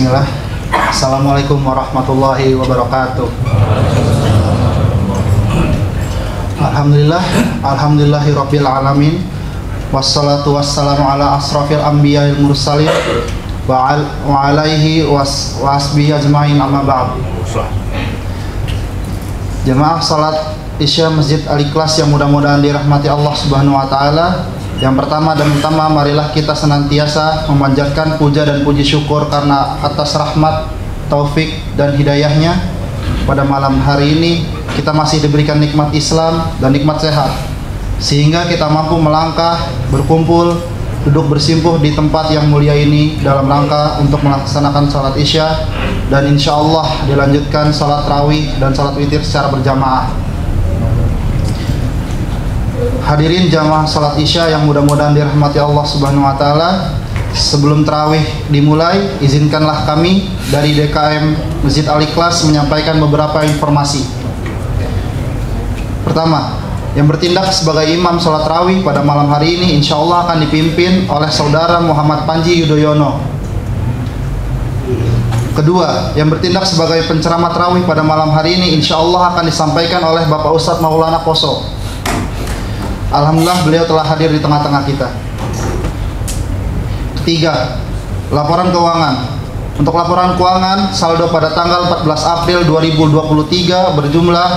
Bismillah. Assalamualaikum warahmatullahi wabarakatuh. Alhamdulillah, alhamdulillahirabbil alamin. Wassalatu wassalamu ala asrafil anbiya'il mursalin wa alaihi wasbihi ajmain, amma ba'd. Jemaah salat Isya Masjid Al-Ikhlas yang mudah-mudahan dirahmati Allah Subhanahu wa taala. Yang pertama dan utama, marilah kita senantiasa memanjatkan puja dan puji syukur karena atas rahmat, taufik dan hidayahnya pada malam hari ini kita masih diberikan nikmat Islam dan nikmat sehat, sehingga kita mampu melangkah, berkumpul, duduk bersimpuh di tempat yang mulia ini dalam rangka untuk melaksanakan salat Isya dan insya Allah dilanjutkan salat tarawih dan salat witir secara berjamaah. Hadirin jamaah salat Isya yang mudah-mudahan dirahmati Allah Subhanahu wa taala, sebelum tarawih dimulai, izinkanlah kami dari DKM Masjid Al-Ikhlas menyampaikan beberapa informasi. Pertama, yang bertindak sebagai imam salat tarawih pada malam hari ini insya Allah akan dipimpin oleh Saudara Muhammad Panji Yudhoyono. Kedua, yang bertindak sebagai penceramah tarawih pada malam hari ini insya Allah akan disampaikan oleh Bapak Ustadz Maulana Poso. Alhamdulillah beliau telah hadir di tengah-tengah kita. Ketiga, laporan keuangan. Untuk laporan keuangan, saldo pada tanggal 14 April 2023 berjumlah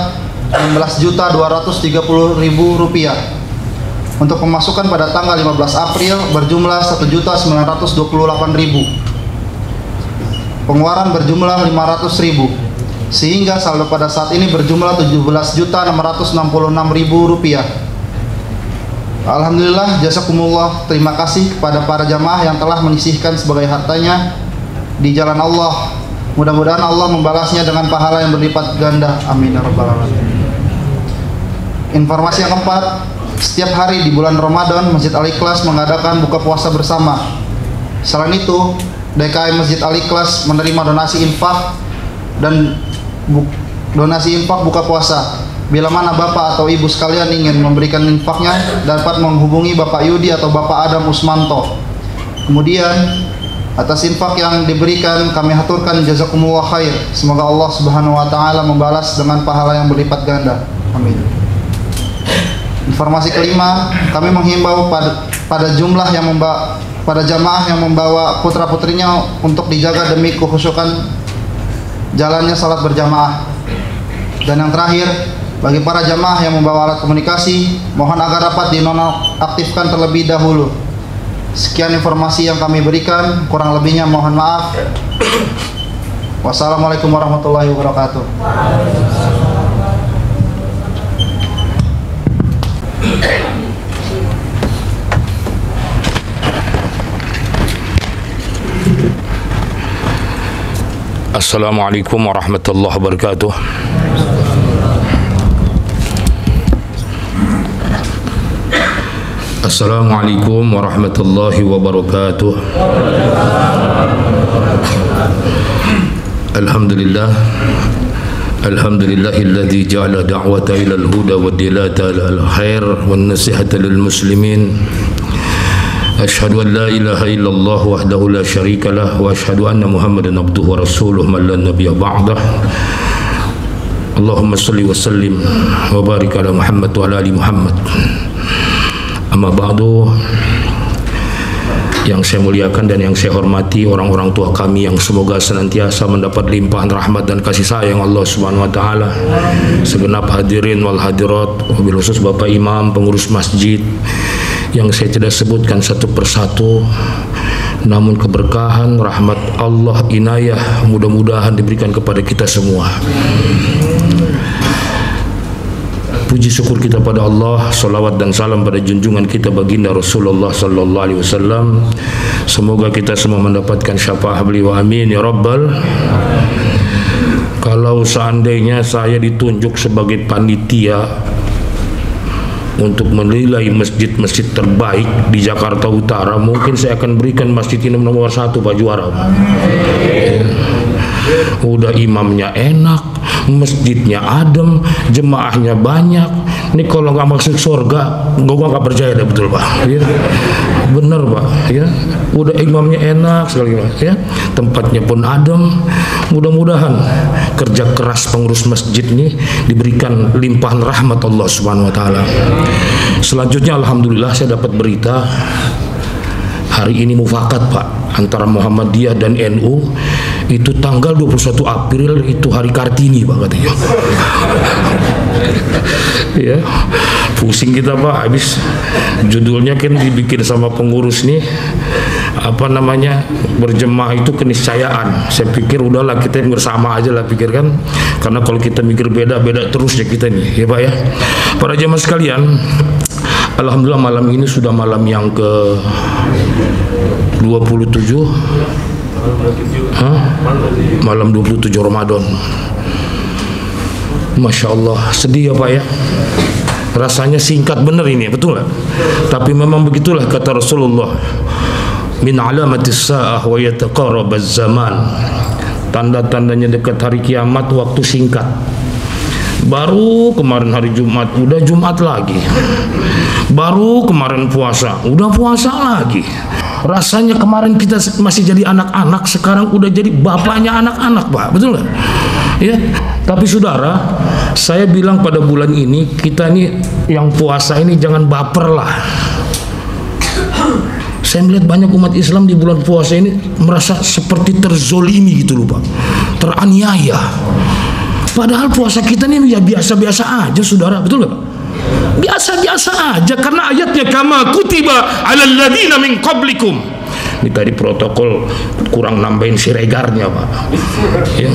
Rp16.330.000. Untuk pemasukan pada tanggal 15 April berjumlah Rp1.928.000. Pengeluaran berjumlah Rp500.000. Sehingga saldo pada saat ini berjumlah Rp17.666.000. Alhamdulillah, jazakumullah, terima kasih kepada para jamaah yang telah menyisihkan sebagai hartanya di jalan Allah. Mudah-mudahan Allah membalasnya dengan pahala yang berlipat ganda. Amin ya rabbal alamin. Informasi yang keempat, setiap hari di bulan Ramadan Masjid Al-Ikhlas mengadakan buka puasa bersama. Selain itu, DKM Masjid Al-Ikhlas menerima donasi infak dan donasi infak buka puasa. Bila mana Bapak atau Ibu sekalian ingin memberikan infaknya, dapat menghubungi Bapak Yudi atau Bapak Adam Usmanto. Kemudian atas infak yang diberikan kami haturkan jazakumullah khair. Semoga Allah Subhanahu wa taala membalas dengan pahala yang berlipat ganda. Amin. Informasi kelima, kami menghimbau pada jamaah yang membawa putra-putrinya untuk dijaga demi kekhusyukan jalannya salat berjamaah. Dan yang terakhir, bagi para jamaah yang membawa alat komunikasi, mohon agar dapat dinonaktifkan terlebih dahulu. Sekian informasi yang kami berikan, kurang lebihnya mohon maaf. Wassalamualaikum warahmatullahi wabarakatuh. Assalamualaikum warahmatullahi wabarakatuh. Assalamualaikum warahmatullahi wabarakatuh. Alhamdulillah, alhamdulillahilladzi ja'ala da'wata ilal huda wa dilata ilal khair wa nasihata lil muslimin. Ashhadu an la ilaha illallah wahdahu la syarika lah wa ashhadu anna Muhammadan abduhu wa rasuluh man la nabiyya ba'dah. Allahumma salli wa sallim wa barik ala Muhammad wa ala ali Muhammad. Amma ba'du, yang saya muliakan dan yang saya hormati orang-orang tua kami yang semoga senantiasa mendapat limpahan rahmat dan kasih sayang Allah Subhanahu wa taala. Segenap hadirin wal hadirat, wabil khusus Bapak Imam, pengurus masjid yang saya tidak sebutkan satu persatu, namun keberkahan, rahmat Allah, inayah mudah-mudahan diberikan kepada kita semua. Puji syukur kita pada Allah, salawat dan salam pada junjungan kita baginda Rasulullah sallallahu alaihi wasallam. Semoga kita semua mendapatkan syafaat beliau, amin ya rabbal. Kalau seandainya saya ditunjuk sebagai panitia untuk menilai masjid-masjid terbaik di Jakarta Utara, mungkin saya akan berikan masjid ini nomor 1, Pak Juara. Udah imamnya enak, masjidnya adem, jemaahnya banyak. Ini kalau nggak masuk surga, gua nggak percaya deh, betul Pak. Ya, bener Pak. Ya, udah imamnya enak sekali Pak. Ya, tempatnya pun adem. Mudah-mudahan kerja keras pengurus masjid ini diberikan limpahan rahmat Allah Subhanahu Wa Taala. Selanjutnya, alhamdulillah saya dapat berita hari ini mufakat Pak antara Muhammadiyah dan NU. Itu tanggal 21 April itu hari Kartini Pak katanya. Ya, pusing kita Pak, habis judulnya kan dibikin sama pengurus nih, apa namanya, berjemaah itu keniscayaan. Saya pikir udahlah kita bersama aja lah, pikir kan, karena kalau kita mikir beda-beda terus ya kita nih, ya Pak ya. Para jemaah sekalian, alhamdulillah malam ini sudah malam yang ke 27, malam 27 Ramadan. Masya Allah, sedih ya Pak ya. Rasanya singkat bener ini, betul nggak? Tapi memang begitulah kata Rasulullah. Min alamatis sa'ah wa yataqarrabaz zaman. Tanda-tandanya dekat hari kiamat waktu singkat. Baru kemarin hari Jumat, udah Jumat lagi. Baru kemarin puasa, udah puasa lagi. Rasanya kemarin kita masih jadi anak-anak, sekarang udah jadi bapaknya anak-anak Pak, betul nggak? Ya, tapi saudara, saya bilang pada bulan ini kita ini yang puasa ini jangan baper lah. Saya melihat banyak umat Islam di bulan puasa ini merasa seperti terzolimi gitu loh Pak, teraniaya. Padahal puasa kita ini ya biasa-biasa aja saudara, betul nggak Pak? Biasa-biasa aja, karena ayatnya kama kutiba alal ladina min qablikum. Ini tadi protokol kurang nambahin siregarnya Pak. Ya.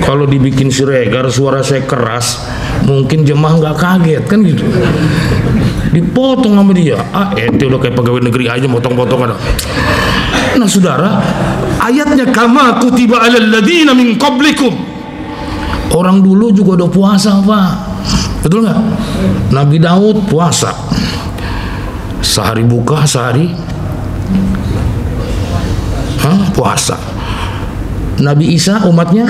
Kalau dibikin siregar suara saya keras, mungkin jemaah nggak kaget kan gitu. Dipotong sama dia. Ente udah kayak pegawai negeri aja motong-potongan. Nah saudara, ayatnya kama kutiba alal ladina min qablikum. Orang dulu juga udah puasa Pak, betul nggak? Nabi Daud puasa, sehari buka, sehari puasa. Nabi Isa umatnya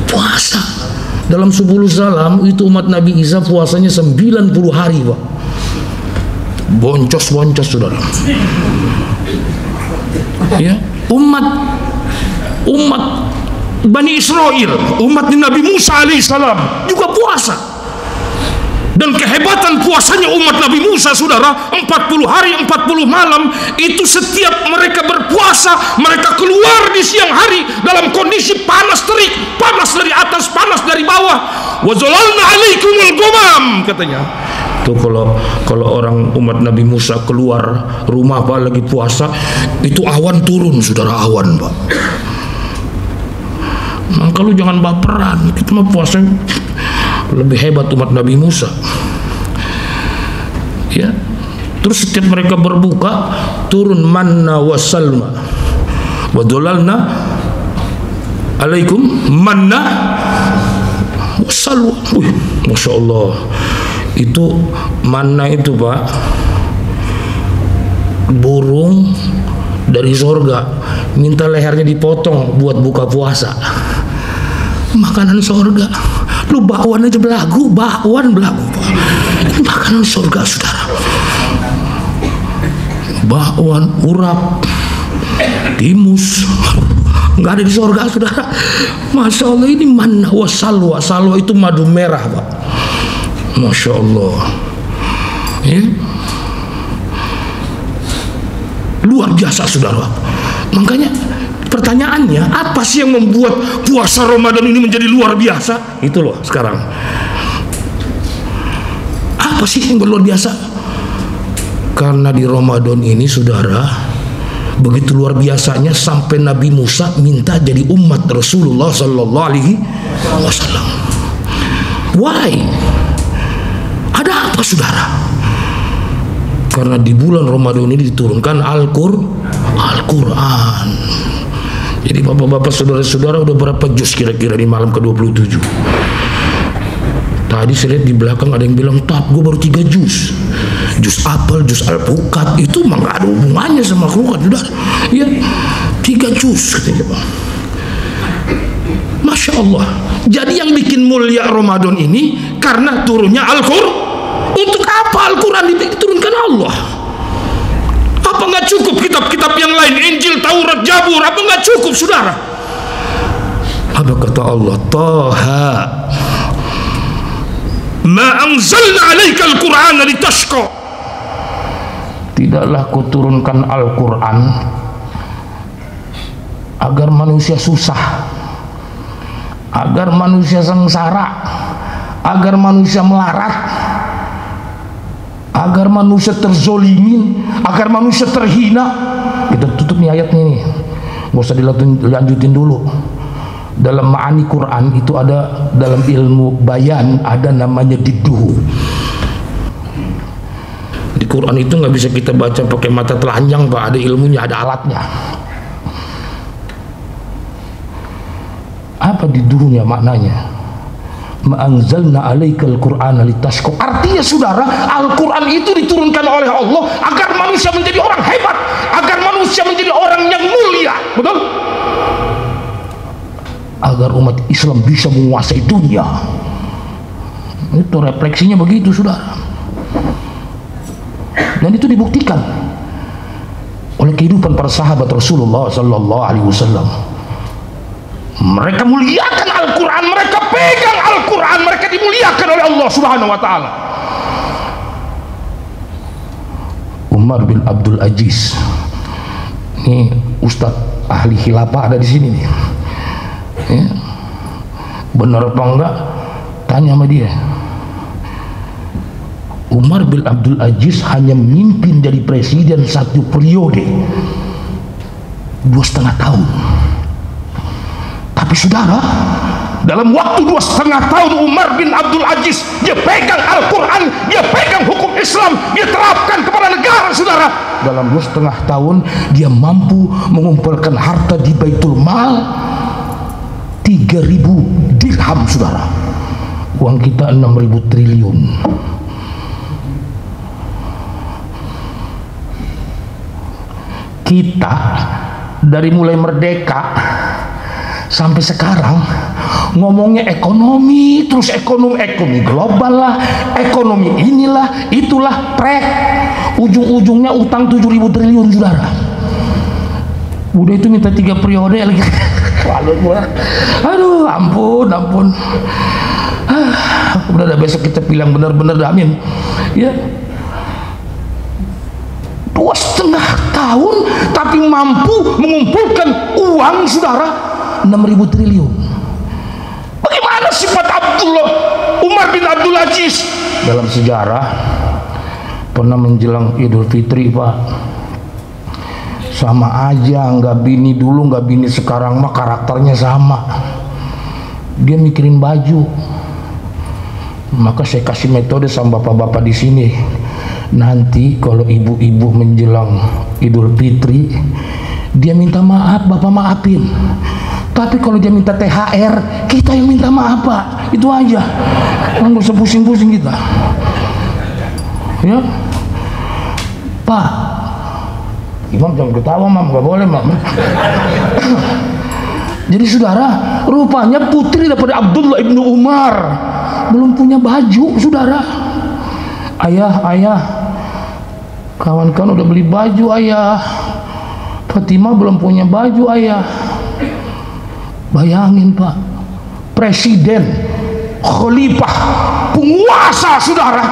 puasa. Dalam 10 salam itu umat Nabi Isa puasanya 90 hari Pak. Boncos-boncos saudara. Ya, umat Bani Israel, umat Nabi Musa alaihissalam juga puasa. Dan kehebatan puasanya umat Nabi Musa saudara, 40 hari 40 malam, itu setiap mereka berpuasa, mereka keluar di siang hari dalam kondisi panas terik, panas dari atas, panas dari bawah. Wa zalalna alaikumul ghamam katanya. Tuh kalau orang umat Nabi Musa keluar rumah Pak lagi puasa, itu awan turun saudara, awan Pak. Maka lu jangan baperan, kita mah puasa lebih hebat umat Nabi Musa. Ya, terus setiap mereka berbuka turun manna wasalma, wadolalna alaikum manna wasalwa. Masya Allah, itu manna itu Pak, burung dari surga minta lehernya dipotong buat buka puasa. Makanan surga. Lu bakwan aja belagu, bakwan belagu Pak. Ini makanan surga saudara. Bakwan, urap, timus, nggak ada di surga saudara. Masya Allah, ini manna wa salwa. Salwa itu madu merah Pak. Masya Allah ya. Luar biasa saudara. Makanya pertanyaannya, apa sih yang membuat puasa Ramadan ini menjadi luar biasa? Itu loh sekarang. Apa sih yang luar biasa? Karena di Ramadan ini saudara, begitu luar biasanya sampai Nabi Musa minta jadi umat Rasulullah Sallallahu Alaihi Wasallam. Why? Ada apa saudara? Karena di bulan Ramadan ini diturunkan Al-Quran. Jadi bapak-bapak, saudara-saudara, udah berapa juz kira-kira di malam ke-27? Tadi saya lihat di belakang ada yang bilang, "Tat, gue baru 3 juz." Juz apel, juz alpukat, itu mah gak ada hubungannya sama Quran, saudara. Ya, 3 juz katanya Pak. Masya Masya Allah. Jadi yang bikin mulia Ramadan ini karena turunnya Al-Quran. Untuk apa Al-Quran diturunkan Allah? Apa nggak cukup kitab-kitab yang lain, Injil, Taurat, Zabur? Apa nggak cukup, saudara? Apa kata Allah? Taha, ma anzalna alaika al-Qur'ana litashqa. Tidaklah kuturunkan Al-Quran agar manusia susah, agar manusia sengsara, agar manusia melarat, agar manusia terzolimin, agar manusia terhina. Kita tutup nih ayatnya nih, nggak usah dilanjutin dulu. Dalam ma'ani Quran itu ada, dalam ilmu bayan ada namanya diduh. Di Quran itu nggak bisa kita baca pakai mata telanjang, Pak. Ada ilmunya, ada alatnya. Apa diduhnya maknanya? Ma'anzalna alaikal Qur'ana litashqa. Artinya saudara, Al-Quran itu diturunkan oleh Allah agar manusia menjadi orang hebat, agar manusia menjadi orang yang mulia, betul? Agar umat Islam bisa menguasai dunia. Itu refleksinya begitu, saudara. Dan itu dibuktikan oleh kehidupan para sahabat Rasulullah sallallahu alaihi wasallam. Mereka muliakan Al-Quran, mereka pegang Al-Quran, mereka dimuliakan oleh Allah Subhanahu wa ta'ala. Umar bin Abdul Aziz, ini Ustadz ahli khilafah ada di sini nih. Ya. Benar apa enggak? Tanya sama dia. Umar bin Abdul Aziz hanya memimpin dari presiden 1 periode 2,5 tahun. Tapi saudara, dalam waktu 2,5 tahun Umar bin Abdul Aziz, dia pegang Al-Quran, dia pegang hukum Islam, dia terapkan kepada negara, saudara. Dalam 2,5 tahun dia mampu mengumpulkan harta di Baitul Mal 3.000 dirham, saudara. Uang kita 6.000 triliun. Kita dari mulai merdeka sampai sekarang ngomongnya ekonomi, terus ekonomi global lah, ekonomi inilah, itulah, prek. Ujung-ujungnya utang 7.000 triliun, saudara. Udah itu minta 3 periode lagi. Aduh, ampun. Udah besok kita bilang benar-benar, amin. Ya. 2,5 tahun tapi mampu mengumpulkan uang, saudara, 6.000 triliun. Bagaimana sifat Umar bin Abdul Aziz? Dalam sejarah pernah menjelang Idul Fitri, Pak, sama aja, nggak bini dulu nggak bini sekarang mah karakternya sama. Dia mikirin baju. Maka saya kasih metode sama bapak-bapak di sini. Nanti kalau ibu-ibu menjelang Idul Fitri, dia minta maaf, bapak maafin. Tapi kalau dia minta THR, kita yang minta maaf, Pak. Itu aja. Nggak usah pusing-pusing kita. Ya, Pak. Imam jangan ketawa, Mam. Nggak boleh, Mam. Jadi saudara, rupanya putri daripada Abdullah ibnu Umar belum punya baju, saudara. Ayah, kawan-kawan udah beli baju, ayah. Fatimah belum punya baju, ayah. Bayangin, Pak, presiden, khalifah, penguasa, saudara,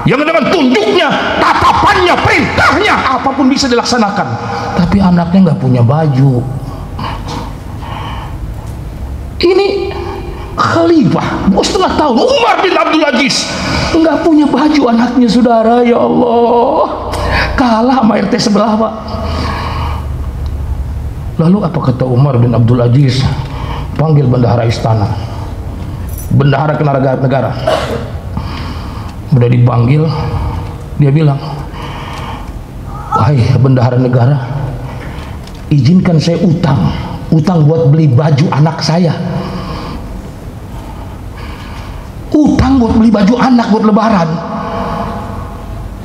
yang dengan tunduknya, tatapannya, perintahnya, apapun bisa dilaksanakan, tapi anaknya nggak punya baju. Ini khalifah 2,5 tahun, Umar bin Abdul Aziz, nggak punya baju anaknya, saudara. Ya Allah, kalah sama RT sebelah, Pak. Lalu apa kata Umar bin Abdul Aziz? Panggil bendahara istana, bendahara negara. Udah dipanggil, dia bilang, wahai bendahara negara, izinkan saya utang buat beli baju anak saya. Utang buat beli baju anak buat lebaran.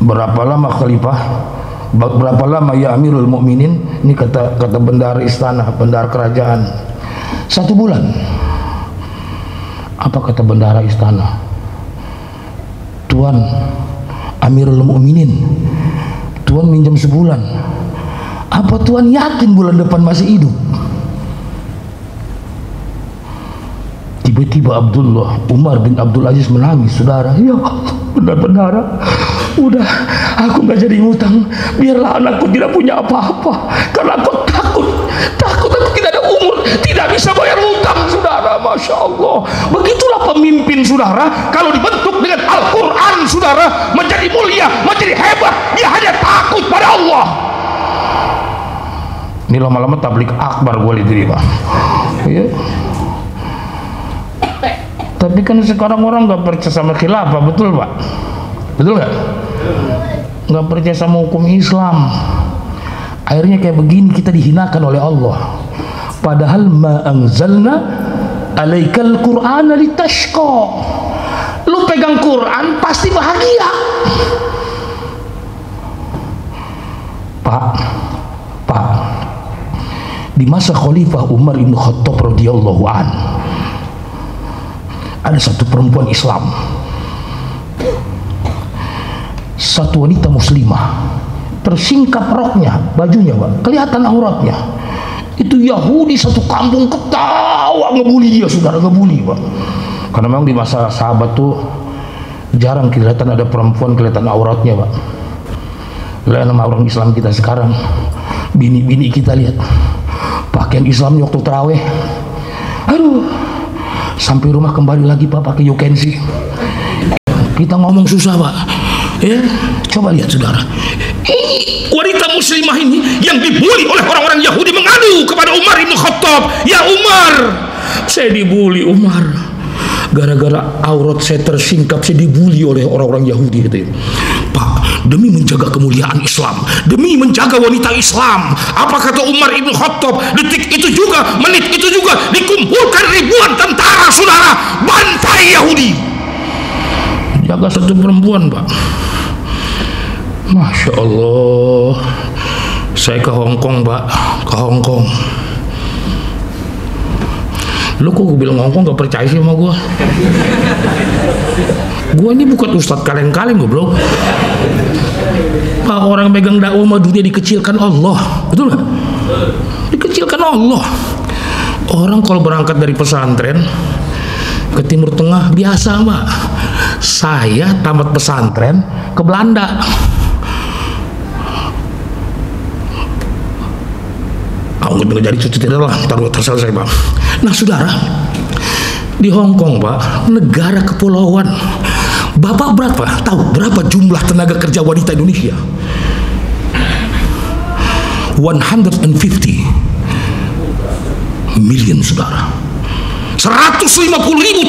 Berapa lama khalifah? Berapa lama ya Amirul Mukminin? Ini kata bendahara istana, bendahara kerajaan. 1 bulan. Apa kata bendahara istana? Tuan Amirul Mukminin, Tuan minjam sebulan. Apa Tuan yakin bulan depan masih hidup? Tiba-tiba Abdullah Umar bin Abdul Aziz menangis, saudara. Ya benar-benar, udah aku nggak jadi ngutang, biarlah anakku tidak punya apa-apa, karena aku takut aku tidak ada umur, tidak bisa bayar hutang, saudara. Masya Allah, begitulah pemimpin, saudara. Kalau dibentuk dengan Al-Quran, saudara, menjadi mulia, menjadi hebat, dia hanya takut pada Allah. Ini lama-lama tablik akbar boleh diterima, ya. Tapi kan sekarang orang nggak percaya sama khilafah, betul Pak? Betul nggak? Nggak percaya sama hukum Islam. Akhirnya kayak begini, kita dihinakan oleh Allah. Padahal ma anzalna alaikal Qur'ana litashqa. Lu pegang Quran pasti bahagia. Pak, di masa Khalifah Umar bin Khattab radhiyallahu an, ada satu perempuan Islam, satu wanita muslimah, tersingkap roknya, bajunya Pak, kelihatan auratnya. Itu Yahudi satu kampung ketawa ngebully dia, saudara, ngebully Pak. Karena memang di masa sahabat tuh jarang kelihatan ada perempuan kelihatan auratnya Pak. Lain sama orang Islam kita sekarang, bini-bini kita lihat pakaian Islamnya waktu terawih, aduh, sampai rumah kembali lagi Pak pakai you can see. Kita ngomong susah Pak, ya. Coba lihat saudara, ini wanita muslimah ini yang dibully oleh orang-orang Yahudi mengadu kepada Umar bin Khattab. Ya Umar, saya dibully Umar, gara-gara aurat saya tersingkap, saya dibully oleh orang-orang Yahudi gitu. Pak, demi menjaga kemuliaan Islam, demi menjaga wanita Islam, apa kata Umar bin Khattab? Detik itu juga, menit itu juga, dikumpulkan ribuan tentara, saudara, bantai Yahudi, jaga satu perempuan Pak. Masya Allah. Saya ke Hong Kong Pak, ke Hong Kong. Lu kok gue bilang Hong Kong gak percaya sih sama gue? Gue ini bukan ustadz kaleng-kaleng goblok. Pak, orang pegang dakwah mah dunia dikecilkan Allah, betul gak? Dikecilkan Allah. Orang kalau berangkat dari pesantren ke Timur Tengah biasa Pak. Saya tamat pesantren ke Belanda. Aku nggak jadi cuci tidak lah, terselesai Pak. Nah saudara, di Hong Kong Pak, negara kepulauan, Bapak berapa? Tahu berapa jumlah tenaga kerja wanita Indonesia? 150 million saudara. 150.000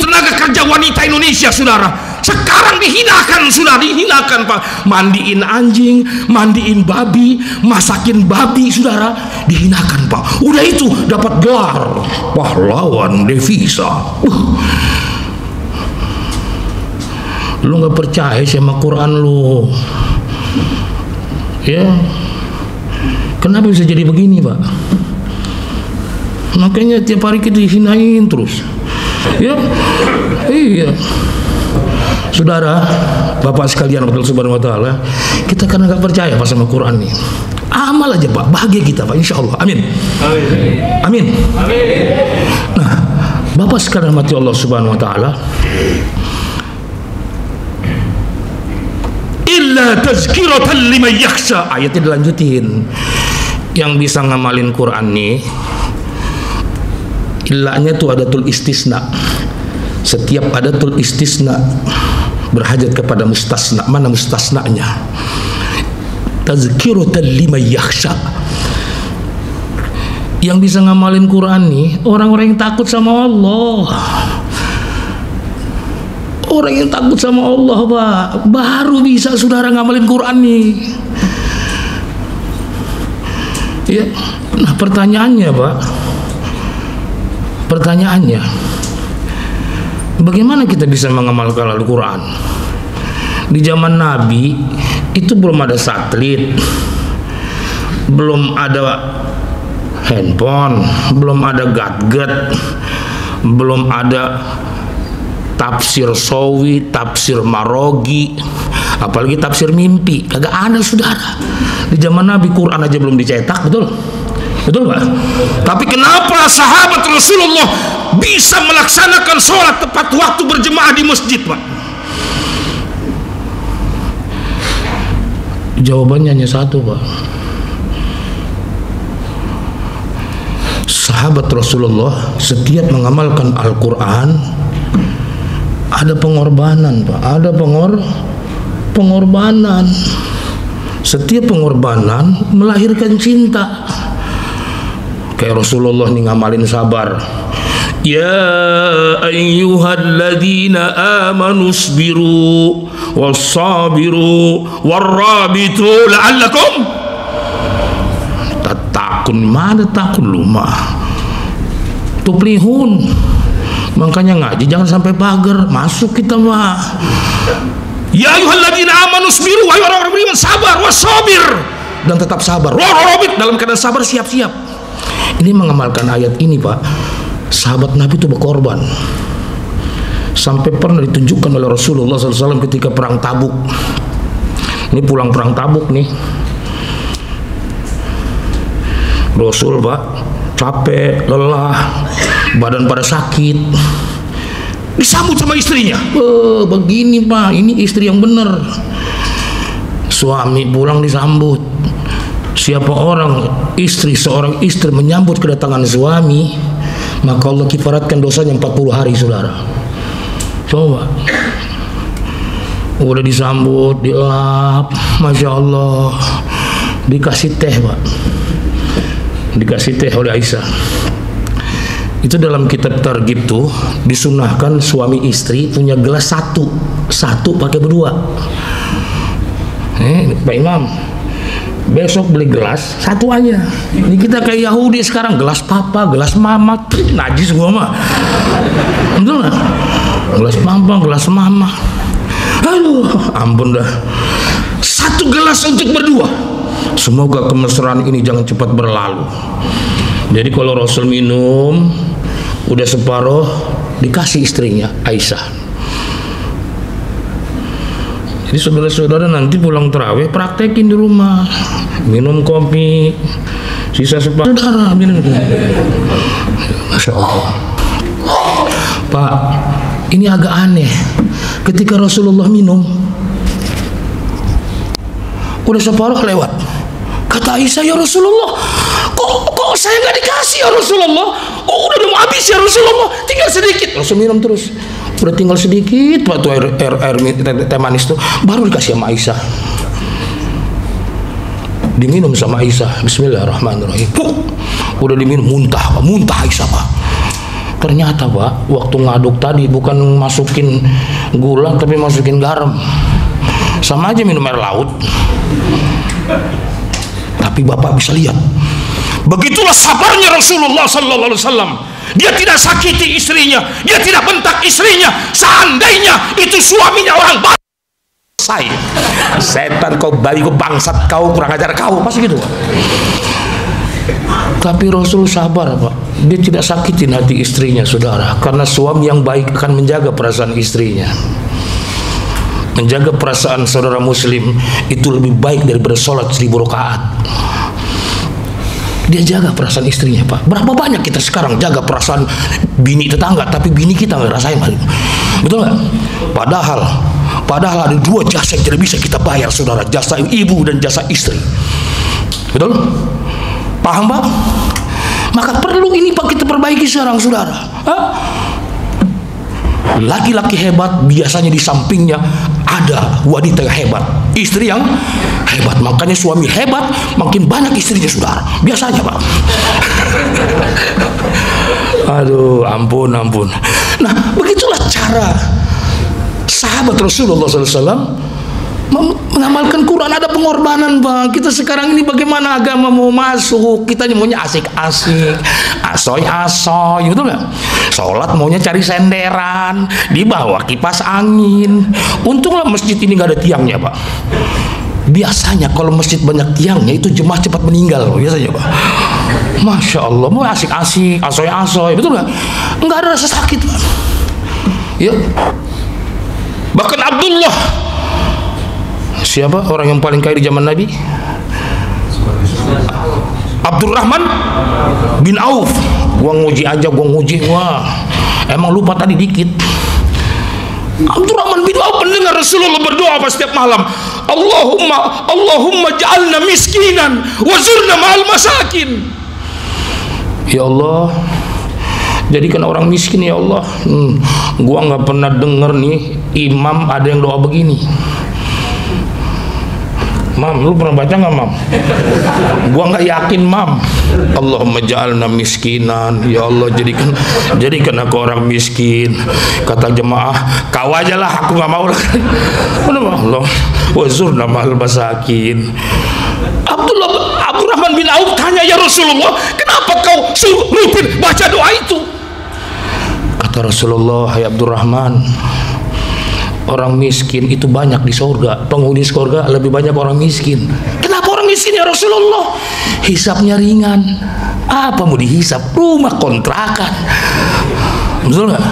tenaga kerja wanita Indonesia saudara. Sekarang dihinakan, sudah dihinakan Pak. Mandiin anjing, mandiin babi, masakin babi, saudara, dihinakan Pak. Udah itu dapat gelar pahlawan devisa. Lu nggak percaya sama Quran lu, ya? Kenapa bisa jadi begini Pak? Makanya tiap hari kita dihinain terus, ya? Iya. Saudara, Bapak sekalian, Allah Subhanahu wa taala, kita karena nggak percaya Pak sama Quran nih. Amal aja Pak, bahagia kita Pak, insya Allah. Amin. Amin. Amin. Nah, Bapak sekalian mati Allah Subhanahu wa taala, illa tazkiratan liman yakhsha. Ayatnya dilanjutin. Yang bisa ngamalin Quran nih, illahnya tuh adatul istisna. Setiap adatul istisna berhajat kepada mustasna. Mana mustasnanya? Tazkiratan liman yakhsha. Yang bisa ngamalin Quran nih orang-orang yang takut sama Allah. Orang yang takut sama Allah Pak, baru bisa saudara ngamalin Quran nih, ya. Nah pertanyaannya Pak, pertanyaannya, bagaimana kita bisa mengamalkan Al-Quran? Di zaman Nabi itu belum ada satelit, belum ada handphone, belum ada gadget, belum ada tafsir Sawi, tafsir Marogi, apalagi tafsir mimpi. Kagak ada, saudara. Di zaman Nabi Quran aja belum dicetak, betul? Betul Pak? Tapi kenapa sahabat Rasulullah bisa melaksanakan sholat tepat waktu berjemaah di masjid, Pak? Jawabannya hanya satu, Pak. Sahabat Rasulullah setiap mengamalkan Al-Quran ada pengorbanan, Pak. Ada pengorbanan. Setiap pengorbanan melahirkan cinta. Kayak Rasulullah nih ngamalin sabar. Ya ayyuhalladzina amanu isbiru wassabiru warrabitu la'allakum tattaqun. Mana takun lu mah tuflihun. Makanya ngaji jangan sampai pagar, masuk kita mah. Ya ayyuhalladzina amanu isbiru, wahai orang-orang beriman, sabar, wassabir, dan tetap sabar, warrabit, dalam keadaan sabar siap-siap. Ini mengamalkan ayat ini, Pak. Sahabat Nabi itu berkorban. Sampai pernah ditunjukkan oleh Rasulullah SAW ketika perang Tabuk. Ini pulang perang Tabuk nih. Rasul, Pak, capek, lelah, badan pada sakit. Disambut sama istrinya. Begini, Pak, ini istri yang benar. Suami pulang disambut. Siapa seorang istri menyambut kedatangan suami, maka Allah kifaratkan dosanya 40 hari, saudara. Coba. Udah disambut, dilap, Masya Allah, dikasih teh, Pak. Dikasih teh oleh Aisyah. Itu dalam kitab Targhib tuh disunahkan suami istri punya gelas satu pakai berdua. Pak Imam, besok beli gelas satu aja. Ini kita kayak Yahudi sekarang, gelas papa, gelas mama, najis gua mah. Betul nggak? Gelas papa, gelas mama. Aduh, ampun dah. Satu gelas untuk berdua. Semoga kemesraan ini jangan cepat berlalu. Jadi kalau Rasul minum udah separuh, dikasih istrinya Aisyah. Jadi saudara-saudara nanti pulang terawih praktekin di rumah, minum kopi, sisa separuh, saudara minum. Masya Allah. Pak, ini agak aneh. Ketika Rasulullah minum, udah separuh lewat. Kata Aisyah, ya Rasulullah, kok saya nggak dikasih ya Rasulullah? Oh, udah mau habis ya Rasulullah, tinggal sedikit. Rasul minum terus. Udah tinggal sedikit, Pak, tuh air teh manis tuh baru dikasih sama Aisyah. Diminum sama Aisyah. Bismillahirrahmanirrahim. Udah diminum, muntah Aisyah, Pak. Ternyata, Pak, waktu ngaduk tadi bukan masukin gula tapi masukin garam. Sama aja minum air laut. Tapi Bapak bisa lihat, begitulah sabarnya Rasulullah sallallahu alaihi wasallam. Dia tidak sakiti istrinya, dia tidak bentak istrinya. Seandainya itu suaminya orang saya, setan kau, bayi kau, bangsat kau, kurang ajar kau, pasti gitu, Pak. Tapi Rasul sabar, Pak. Dia tidak sakitin hati istrinya, saudara, karena suami yang baik akan menjaga perasaan istrinya. Menjaga perasaan saudara muslim itu lebih baik daripada sholat 1000 rakaat. Dia jaga perasaan istrinya, Pak. Berapa banyak kita sekarang jaga perasaan bini tetangga, tapi bini kita nggak rasain, betul nggak? Padahal ada dua jasa yang tidak bisa kita bayar, saudara. Jasa ibu dan jasa istri. Betul? Paham, Pak? Maka perlu ini, Pak, kita perbaiki sekarang, saudara. Laki-laki hebat biasanya di sampingnya ada wanita yang hebat, istri yang hebat. Makanya suami hebat makin banyak istrinya, saudara. Biasanya, Pak. Aduh, ampun. Nah, begitulah cara sahabat Rasulullah SAW mengamalkan Quran. Ada pengorbanan, Pak. Kita sekarang ini bagaimana agama mau masuk, kita maunya asik-asik, asoy-asoy, gitu nggak? Sholat maunya cari senderan, di bawah kipas angin. Untunglah masjid ini nggak ada tiangnya, Pak. Biasanya kalau masjid banyak tiangnya itu jemaah cepat meninggal, biasanya, Pak. Masya Allah, mau asik-asik, asoy-asoy, betul nggak? Nggak ada rasa sakit, Pak. Ya. Bahkan Abdullah, siapa orang yang paling kaya di zaman Nabi? Abdurrahman bin Auf. Gua nguji aja, wah, emang lupa tadi dikit. Abdurrahman bin Auf mendengar Rasulullah berdoa pas setiap malam, Allahumma ja'alna miskinan wa zurna ma'al masakin. Ya Allah, jadikan orang miskin ya Allah. Gua nggak pernah denger nih imam ada yang doa begini. Mam, lu pernah baca nggak, Mam? Gua nggak yakin, Mam. Allahumma ja'alna miskinan, ya Allah, jadikan aku orang miskin. Kata jemaah, kau aja lah, aku nggak mau lah. Allah, wazurna ma'al masakin. Abdurrahman bin Auf tanya, ya Rasulullah, kenapa kau suruh rutin baca doa itu? Kata Rasulullah, hai Abdurrahman, orang miskin itu banyak di surga, penghuni surga lebih banyak orang miskin. Kenapa orang miskin ya Rasulullah? Hisapnya ringan. Apa mau dihisap? Rumah kontrakan. Betul nggak?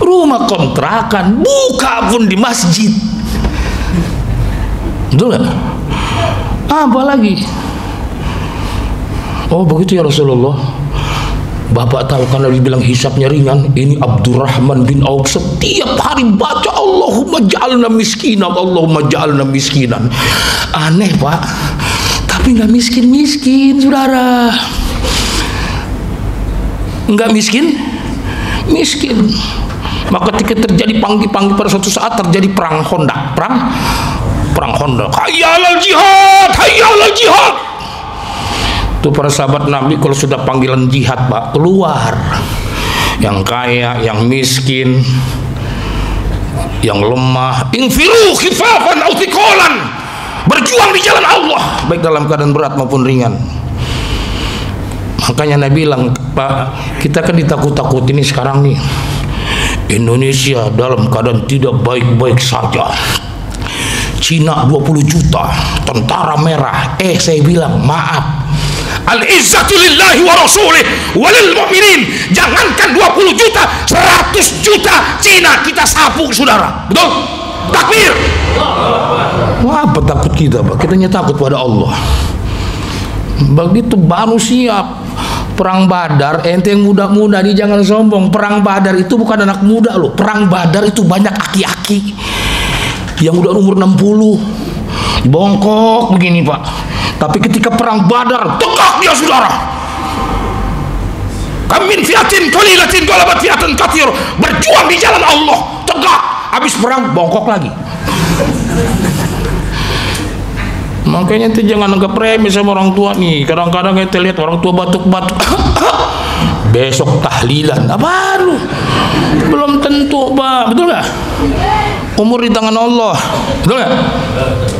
Rumah kontrakan, buka pun di masjid. Betul nggak? Apa lagi? Oh begitu ya Rasulullah. Bapak tahu kan Nabi bilang hisapnya ringan. Ini Abdurrahman bin Auf setiap hari baca Allahumma ja'alna miskinan, Allahumma ja'alna miskinan. Aneh Pak, tapi nggak miskin-miskin saudara. Nggak miskin? Miskin. Maka ketika terjadi panggil-panggil pada suatu saat terjadi perang Honda. Perang Honda. Hayya 'alal jihad, hayya 'alal jihad. Itu para sahabat Nabi kalau sudah panggilan jihad Pak, keluar. Yang kaya, yang miskin, yang lemah, infiru khifafan aw thiqalan, berjuang di jalan Allah baik dalam keadaan berat maupun ringan. Makanya Nabi bilang, Pak, kita kan ditakut-takut ini sekarang nih, Indonesia dalam keadaan tidak baik-baik saja. Cina 20 juta, tentara merah. Saya bilang maaf, al-izzatu lillahi wa rasulih walil mu'minin. Jangankan 20 juta, 100 juta Cina kita sapu saudara. Betul? Takbir. Wah, apa takut kita Pak? Kitanya takut pada Allah. Begitu baru siap perang Badar. Ente yang muda-muda nih jangan sombong. Perang Badar itu bukan anak muda loh. Perang Badar itu banyak aki-aki yang udah umur 60 bongkok begini Pak. Tapi ketika perang Badar tegak dia saudara. Kamin fiatin qalilatin ghalabat fiatan katsir, berjuang di jalan Allah tegak. Habis perang bongkok lagi. Makanya ente jangan anggap remeh sama orang tua nih. Kadang-kadang ente lihat orang tua batuk-batuk besok tahlilan, apa lu? Belum tentu Pak, betul nggak? Umur di tangan Allah, betul nggak?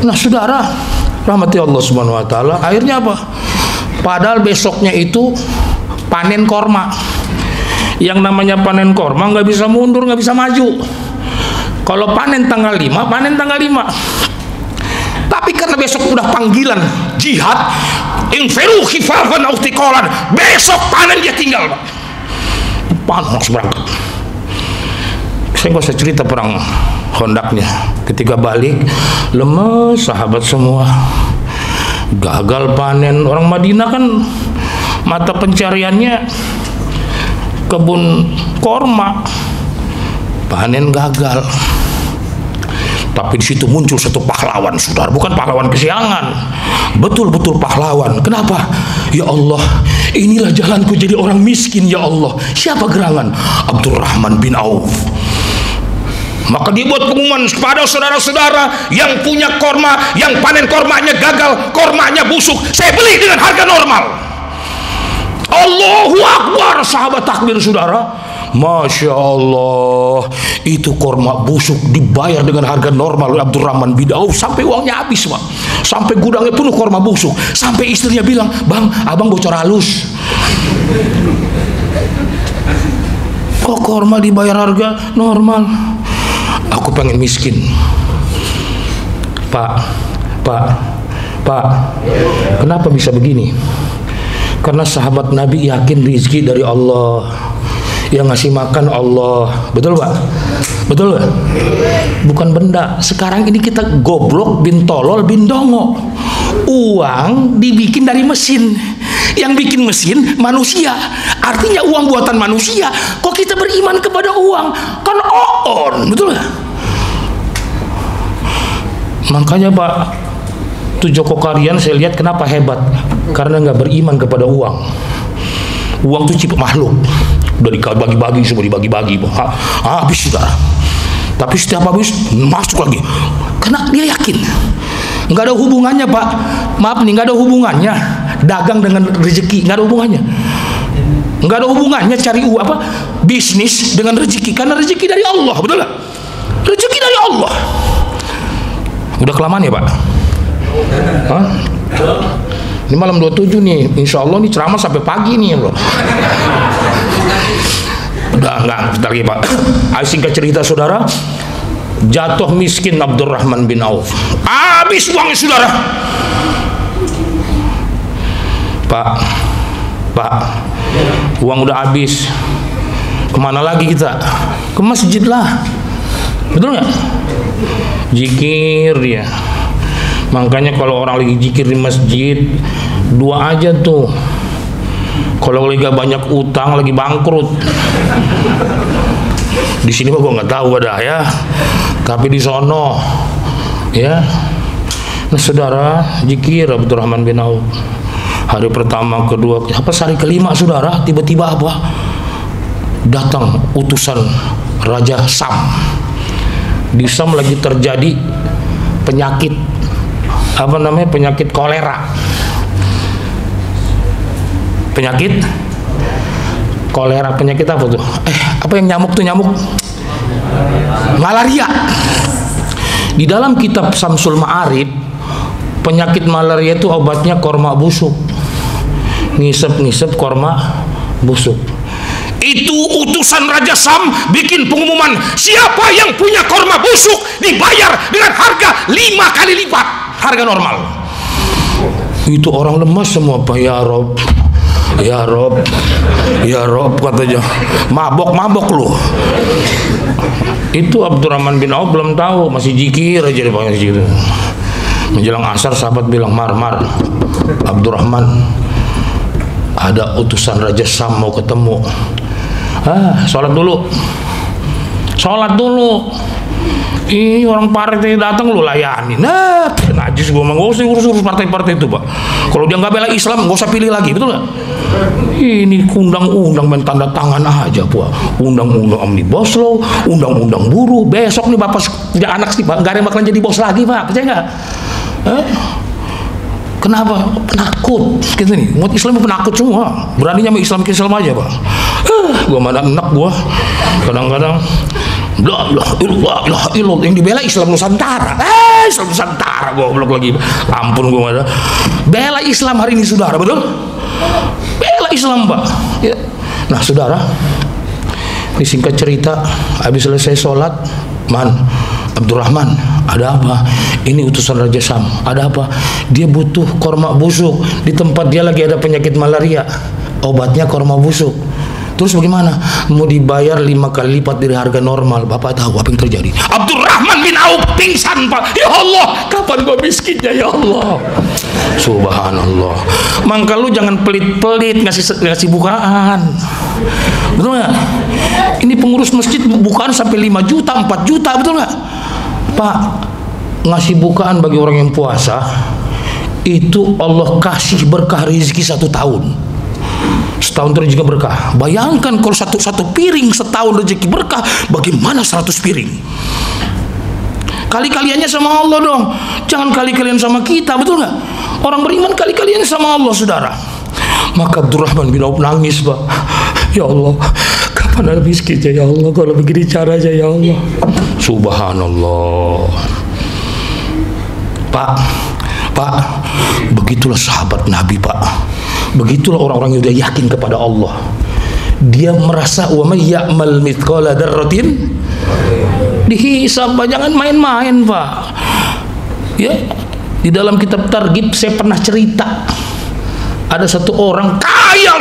Nah saudara, rahmati Allah subhanahu wa ta'ala, akhirnya apa? Padahal besoknya itu panen korma. Yang namanya panen korma nggak bisa mundur, nggak bisa maju. Kalau panen tanggal 5, panen tanggal 5. Tapi karena besok udah panggilan jihad, infiru khifafan aw thiqalan, besok panen dia tinggal Pak. Panas berangkat. Saya nggak usah cerita perang Hondaknya. Ketika balik lemes sahabat semua, gagal panen. Orang Madinah kan mata pencariannya kebun korma, panen gagal. Tapi di situ muncul satu pahlawan, saudara, bukan pahlawan kesiangan, betul-betul pahlawan. Kenapa? Ya Allah, inilah jalanku jadi orang miskin ya Allah. Siapa gerangan? Abdurrahman bin Auf. Maka dia buat pengumuman kepada saudara-saudara yang punya korma, yang panen kormanya gagal, kormanya busuk, saya beli dengan harga normal. Allahu Akbar, sahabat takbir saudara. Masya Allah, itu korma busuk dibayar dengan harga normal oleh Abdurrahman bin Auf sampai uangnya habis Pak. Sampai gudangnya penuh korma busuk. Sampai istrinya bilang, Bang, abang bocor halus. Kok korma dibayar harga normal? Aku pengen miskin. Pak, kenapa bisa begini? Karena sahabat Nabi yakin rizki dari Allah, yang ngasih makan Allah. Betul Pak? Betul Pak? Bukan benda. Sekarang ini kita goblok, bin tolol, bin dongo. Uang dibikin dari mesin. Yang bikin mesin manusia. Artinya uang buatan manusia. Kok kita beriman kepada uang? Kan on. Betul Pak? Makanya Pak, itu Joko Karyan saya lihat kenapa hebat, karena nggak beriman kepada uang. Uang itu cipta makhluk, udah dibagi-bagi, semua dibagi-bagi, habis sudah. Tapi setiap habis masuk lagi, karena dia yakin. Nggak ada hubungannya Pak, maaf nih, nggak ada hubungannya dagang dengan rezeki, nggak ada hubungannya. Nggak ada hubungannya cari bisnis dengan rezeki, karena rezeki dari Allah, betul nggak? Rezeki dari Allah. Udah kelamaan ya Pak? Hah? Ini malam 27 nih, insya Allah nih ceramah sampai pagi nih loh. Udah enggak, bentar lagi Pak. Ayo singkat cerita saudara, jatuh miskin Abdurrahman bin Auf. Habis uangnya saudara. Pak, uang udah habis. Kemana lagi kita? Ke masjid lah. Betul nggak? Zikir dia. Makanya kalau orang lagi zikir di masjid, dua aja tuh. Kalau lagi gak banyak utang, lagi bangkrut. Di sini mah gua nggak tahu dah ya. Tapi di sono, ya. Nah saudara, zikir Abdurrahman bin Auf. Hari pertama, kedua, hari kelima saudara, tiba-tiba datang utusan Raja Sam. Di Sam lagi terjadi penyakit penyakit kolera. Penyakit kolera, penyakit apa tuh? Apa yang nyamuk tuh, nyamuk? Malaria. Di dalam kitab Samsul Ma'arif, penyakit malaria itu obatnya korma busuk. Ngisep korma busuk. Itu utusan Raja Sam bikin pengumuman, siapa yang punya korma busuk dibayar dengan harga 5 kali lipat harga normal. Itu orang lemas semua Pak. Ya Rob, ya Rob, ya Rob katanya. Mabok lu. Itu Abdurrahman bin Auf belum tahu, masih zikir aja dipanggil situ. Menjelang asar sahabat bilang, Mar, Abdurrahman, ada utusan Raja Sam mau ketemu. Sholat dulu. Ini orang partai datang lu layani. Nah, najis gua mah, gak usah urus partai-partai itu Pak. Kalau dia nggak bela Islam, gak usah pilih lagi, betul nggak? Ini undang-undang main tanda tangan aja Pak. Undang-undang omnibus law, undang-undang buruh. Besok nih Bapak anak sih Pak, nggak ada yang bakalan jadi bos lagi Pak, percaya nggak? Kenapa? Penakut gitu nih, umat Islam penakut semua, beraninya sama Islam aja Pak. Gua mana enak gua, kadang-kadang la ilaha illallah yang dibela Islam Nusantara. Islam Nusantara goblok lagi. Ampun gua ada. Bela Islam hari ini saudara, betul? Bela Islam Pak. Ya. Nah saudara, ini singkat cerita, habis selesai sholat, Abdurrahman, ada apa? Ini utusan Raja Sam. Ada apa? Dia butuh korma busuk. Di tempat dia lagi ada penyakit malaria. Obatnya korma busuk. Terus bagaimana? Mau dibayar 5 kali lipat dari harga normal. Bapak tahu apa yang terjadi? Abdurrahman bin Auf pingsan Pak. Ya Allah, kapan gua miskinnya ya Allah. Subhanallah. Maka lu jangan pelit-pelit ngasih bukaan. Betul nggak? Ini pengurus masjid bukaan sampai 5 juta, 4 juta, betul nggak? Pak, ngasih bukaan bagi orang yang puasa itu Allah kasih berkah rezeki 1 tahun. Setahun rezeki berkah. Bayangkan kalau satu piring setahun rezeki berkah, bagaimana 100 piring? Kali-kaliannya sama Allah dong. Jangan kali-kalian sama kita, betul nggak? Orang beriman kali-kaliannya sama Allah, saudara. Maka Abdurrahman bin Auf nangis Pak. Ya Allah, kapan ada miskinnya ya Allah, kalau begini caranya ya Allah. Subhanallah. Pak, begitulah sahabat Nabi Pak. Begitulah orang-orang yang sudah yakin kepada Allah. Dia merasa wa may ya'mal mithqala dzarratin dihisab. Jangan main-main Pak. Ya, di dalam kitab Targhib saya pernah cerita Ada satu orang kaya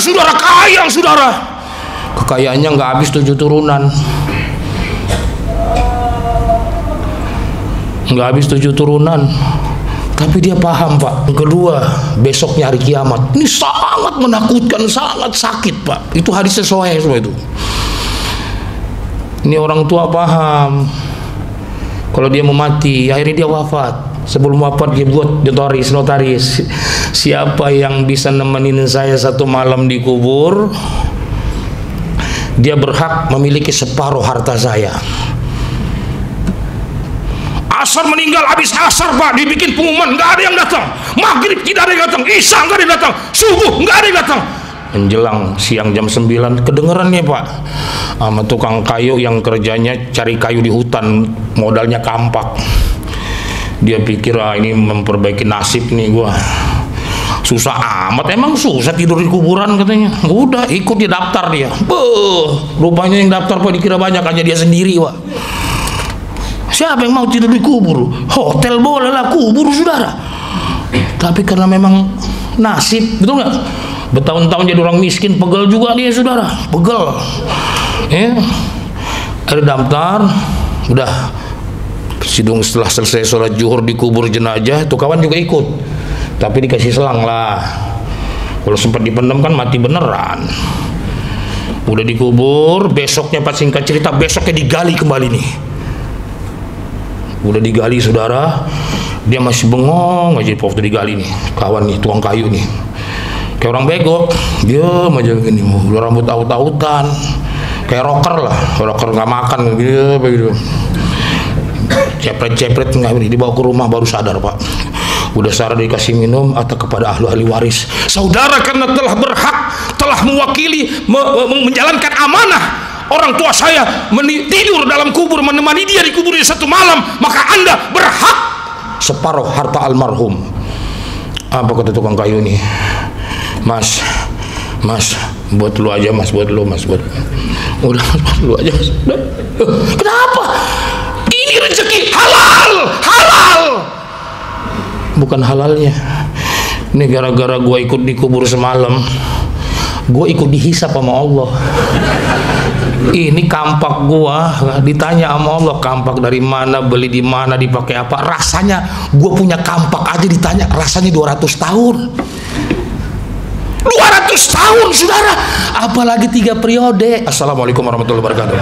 saudara, kekayaannya nggak habis 7 turunan, tapi dia paham Pak. Kedua, besoknya hari kiamat, ini sangat menakutkan, sangat sakit Pak. Itu hadis sesuai semua itu. Ini orang tua paham kalau dia mau mati, akhirnya dia wafat. Sebelum wafat dia buat notaris, siapa yang bisa nemenin saya 1 malam di kubur, dia berhak memiliki separuh harta saya. Asar meninggal, habis asar Pak, dibikin pengumuman, nggak ada yang datang. Maghrib tidak ada yang datang, isya nggak ada yang datang, subuh nggak ada yang datang. Menjelang siang jam 9 kedengeran nih Pak, sama tukang kayu yang kerjanya cari kayu di hutan, modalnya kampak. Dia pikir ini memperbaiki nasib nih gua. Susah amat, emang susah tidur di kuburan katanya. Udah ikut dia daftar dia. Rupanya yang daftar Pak dikira banyak, aja dia sendiri Pak. Siapa yang mau tidur di kubur? Hotel boleh lah, kubur saudara. Tapi karena memang nasib, betul nggak? Bertahun-tahun jadi orang miskin, pegel juga dia saudara, pegel. Ada daftar, udah. Setelah selesai sholat zuhur di kubur jenazah, tuh kawan juga ikut, tapi dikasih selang lah. Kalau sempat dipendam kan mati beneran. Udah dikubur, besoknya pas singkat cerita, besoknya digali kembali nih. Udah digali saudara, dia masih bengong aja waktu digali nih, kawan nih tukang kayu nih, kayak orang bego, dia aja gini, udah rambut aut-autan, kayak rocker lah, rocker nggak makan gitu, begitu. Cepret-cepret nggak, dibawa ke rumah baru sadar Pak. Udah sadar dikasih minum atau kepada ahli waris. Saudara karena telah berhak, telah mewakili, menjalankan amanah orang tua saya tidur dalam kubur, menemani dia di kuburnya 1 malam, maka Anda berhak separuh harta almarhum. Apa kata tukang kayu nih? Mas, buat lu aja Mas, buat lu Mas, buat. Udah Mas, buat lu aja Mas. Kenapa? Ini rezeki halal. Bukan halalnya. Ini gara-gara gue ikut di kubur semalam, gue ikut dihisap sama Allah. Ini kampak gua ditanya sama Allah, kampak dari mana, beli di mana, dipakai apa. Rasanya gue punya kampak aja ditanya, rasanya 200 tahun. 200 tahun saudara, apalagi 3 periode. Assalamualaikum warahmatullahi wabarakatuh.